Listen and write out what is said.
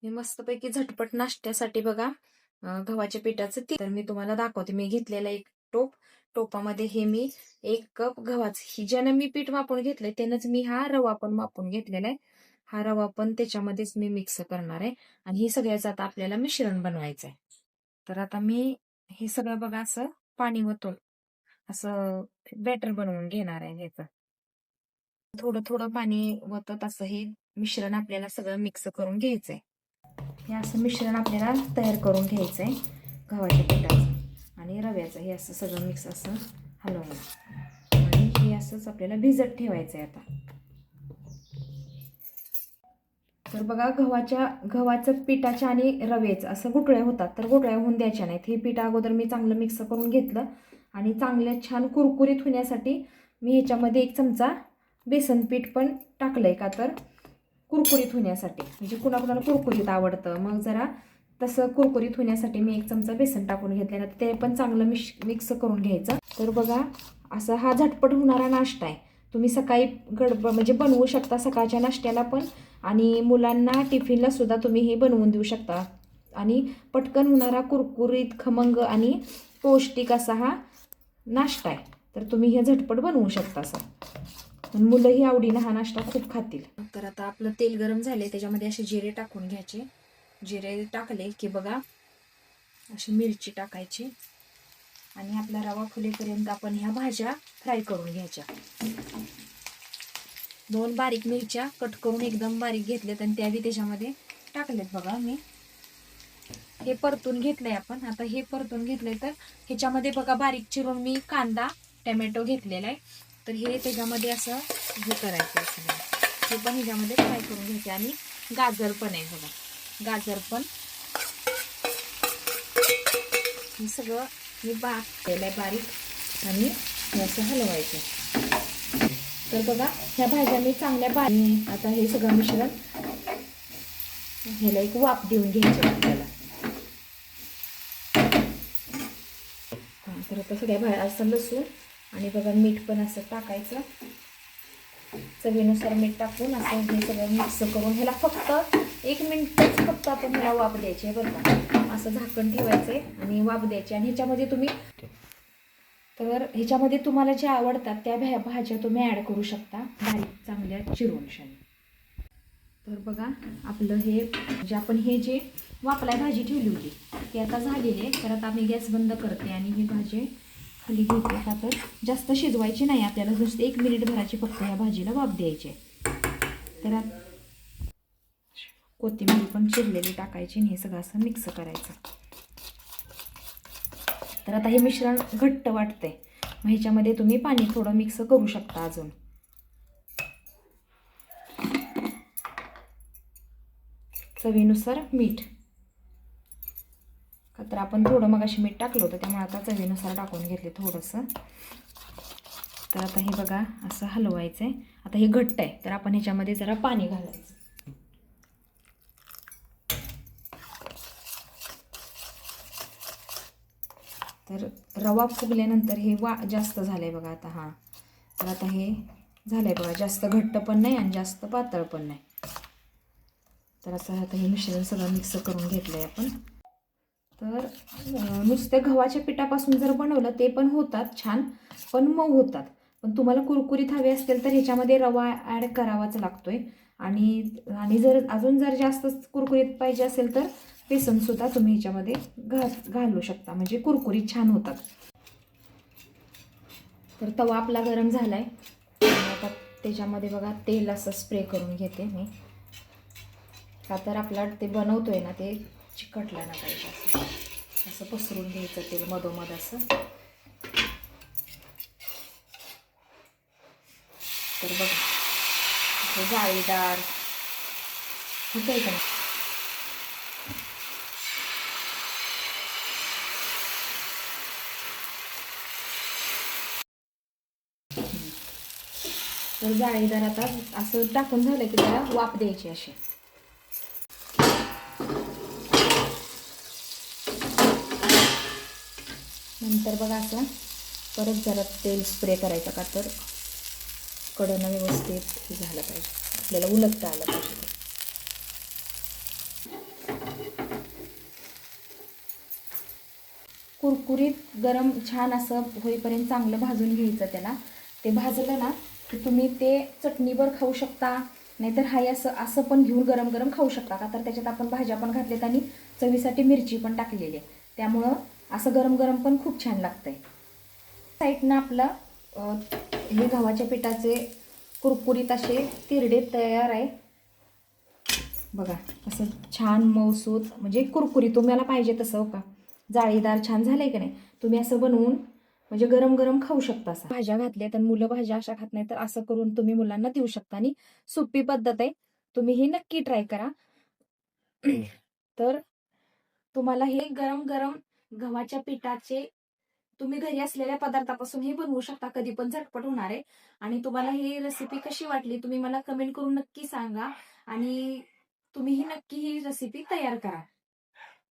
मी मस्तपैकी झटपट नाश्त्यासाठी बघा गव्हाच्या पिठाचं तर मी तुम्हाला दाखवते. मी घेतलेला एक टोपामध्ये हे मी 1 कप गव्हाचं ही ज्यानं मी पीठ मापून घेतलंय त्यानंच मी हा रवा पण मापून घेतलेला आहे. हा रवा पण त्याच्यामध्येच मी मिक्स करणार आहे आणि हे सगळ्याचं आता आपल्याला मिश्रण बनवायचं आहे. तर आता मी हे सगळं बघा असं पाणी ओतून असं बॅटर बनवून घेणार आहे ह्याचं. थोडं थोडं पाणी ओतत असं हे मिश्रण आपल्याला सगळं मिक्स करून घ्यायचंय. हे असं मिश्रण आपल्याला तयार करून घ्यायचंय गव्हाच्या पिठाचं आणि रव्याचं. हे असं सगळं मिक्स असं हलवायचं आणि हे असंच आपल्याला भिजत ठेवायचंय आता. तर बघा गव्हाचं पिठाच्या आणि रव्याचं असं गुठळ्या होतात, तर गुठळ्या होऊन द्यायच्या नाहीत. हे पीठ अगोदर मी चांगलं मिक्स करून घेतलं आणि चांगलं छान कुरकुरीत होण्यासाठी मी ह्याच्यामध्ये 1 चमचा बेसन पीठ पण टाकलंय, का तर कुरकुरीत होण्यासाठी. म्हणजे कुणाकुणाला कुरकुरीत आवडतं, मग जरा तसं कुरकुरीत होण्यासाठी मी 1 चमचा बेसन टाकून घेतले. ते पण चांगलं मिक्स करून घ्यायचं. तर बघा असा हा झटपट होणारा नाश्ता आहे. तुम्ही सकाळी म्हणजे बनवू शकता सकाळच्या नाश्त्याला पण, आणि मुलांना टिफिनला सुद्धा तुम्ही हे बनवून देऊ शकता. आणि पटकन होणारा कुरकुरीत खमंग आणि पौष्टिक असा हा नाश्ता आहे. तर तुम्ही हे झटपट बनवू शकता असं, मुलंही आवडीनं हा नाश्ता खूप खातील. तर आता आपलं तेल गरम झाले, त्याच्यामध्ये असे जिरे टाकून घ्यायचे. जिरे टाकले की बघा अशी मिरची टाकायची आणि आपला रवा फुलेपर्यंत आपण ह्या भाज्या फ्राय करून घ्यायच्या. 2 बारीक मिरच्या कट करून एकदम बारीक घेतल्यात आणि त्या बी त्याच्यामध्ये टाकलेत बघा. मी हे परतून घेतलंय आपण. आता हे परतून घेतलंय तर ह्याच्यामध्ये बघा बारीक चिरून मी कांदा टोमॅटो घेतलेला आहे. तर हे त्याच्यामध्ये असं हे करायचं असं हे पण ह्याच्यामध्ये फ्राय करून घ्यायचे. आणि गाजर पण आहे बघा, गाजर पण हे सगळं मी केलंय बारीक आणि हे असं हलवायचं. तर बघा ह्या भाज्या मी चांगल्या बारीक. आता हे सगळं मिश्रण ह्याला एक वाफ देऊन घ्यायची आपल्याला. तर आता सगळ्या भाज्या असं लसूण आणि बघा मीठ पण असं टाकायचं. चवीनुसार मीठ टाकून असं हे सगळं मिक्स करून ह्याला फक्त 1 मिनिटच फक्त आपण ह्याला वाफ द्यायची आहे बरं का. असं झाकण ठेवायचंय आणि वाफ द्यायची. आणि ह्याच्यामध्ये तुम्हाला ज्या आवडतात त्या भाज्या तुम्ही ॲड करू शकता बारीक चांगल्या चिरून. तर बघा आपलं हे आपण हे वाफलाय भाजी ठेवली होती ती आता झालेली आहे. तर आता मी गॅस बंद करते आणि ही भाजी खाली घेते. का तर जास्त शिजवायची नाही आपल्याला, नुसतं 1 मिनिट भराची फक्त या भाजीला वाफ द्यायची. तर कोथिंबीर पण चिरलेली टाकायची आणि हे सगळं असं मिक्स करायचं. तर आता हे मिश्रण घट्ट वाटतंय, मग ह्याच्यामध्ये तुम्ही पाणी थोडं मिक्स करू शकता अजून. चवीनुसार मीठ, का तर आपण थोडं मग अशी मीठ टाकलं होतं त्यामुळे आता चवीनुसार टाकून घेतले थोडंसं. तर आता हे बघा असं हलवायचं आहे. आता हे घट्ट आहे तर आपण ह्याच्यामध्ये जरा पाणी घालायचं. तर रवा फुगल्यानंतर हे जास्त झालंय बघा आता. हां तर आता हे झालंय बघा, जास्त घट्ट पण नाही आणि जास्त पातळ पण नाही. तर असं आता हे मिश्रण सगळं मिक्स करून घेतलंय आपण. तर नुसत्या गव्हाच्या पिठापासून जर बनवलं ते पण होतात छान, पण मऊ होतात. पण तुम्हाला कुरकुरीत हवे असतील तर ह्याच्यामध्ये रवा ॲड करावाच लागतोय. आणि जर जास्त कुरकुरीत पाहिजे असेल तर बेसनसुद्धा तुम्ही ह्याच्यामध्ये घालू शकता, म्हणजे कुरकुरीत छान होतात. तर तवा आपला गरम झाला आहे. आता त्याच्यामध्ये बघा तेल असं स्प्रे करून घेते मी, का तर आपला ते बनवतोय ना ते चिकटला ना पाहिजे. असं पसरून घ्यायचं तेल मधोमध असं. तर बघा हे जाळीदार होत आहे का. तर जाळीदार आता असं टाकून झालं की त्याला वाफ द्यायची अशी. नंतर बघा असं परत जरा तेल स्प्रे करायचं, का तर कडनं व्यवस्थित हे झालं पाहिजे, आपल्याला उलटता आलं पाहिजे. कुरकुरीत गरम छान असं होईपर्यंत चांगलं भाजून घ्यायचं त्याला. ते भाजलं ना की तुम्ही ते चटणीवर खाऊ शकता, नाहीतर हाय असं असं पण घेऊन गरम गरम खाऊ शकता. का तर त्याच्यात आपण भाज्या पण घातल्यात आणि चवीसाठी मिरची पण टाकलेली आहे, त्यामुळं असं गरम गरम पण खूप छान लागतंय. साईडनं आपलं हे गव्हाच्या पिठाचे कुरकुरीत असे तिरडे तयार आहे बघा. असं छान मऊसूत म्हणजे कुरकुरीत तुम्हाला पाहिजे तसं हो का, जाळीदार छान झालंय की नाही. तुम्ही असं बनवून म्हणजे गरम गरम खाऊ शकता. असं भाज्या घातल्या तर मुलं भाज्या अशा खात नाही, तर असं करून तुम्ही मुलांना देऊ शकता. आणि सोपी पद्धत आहे, तुम्ही ही नक्की ट्राय करा. तर तुम्हाला हे गरम गरम गव्हाच्या पिठाचे तुम्ही घरी असलेल्या पदार्थापासून हे बनवू शकता, कधी पण झटपट होणार आहे. आणि तुम्हाला ही रेसिपी कशी वाटली तुम्ही मला कमेंट करून नक्की सांगा, आणि तुम्ही ही नक्की ही रेसिपी तयार करा.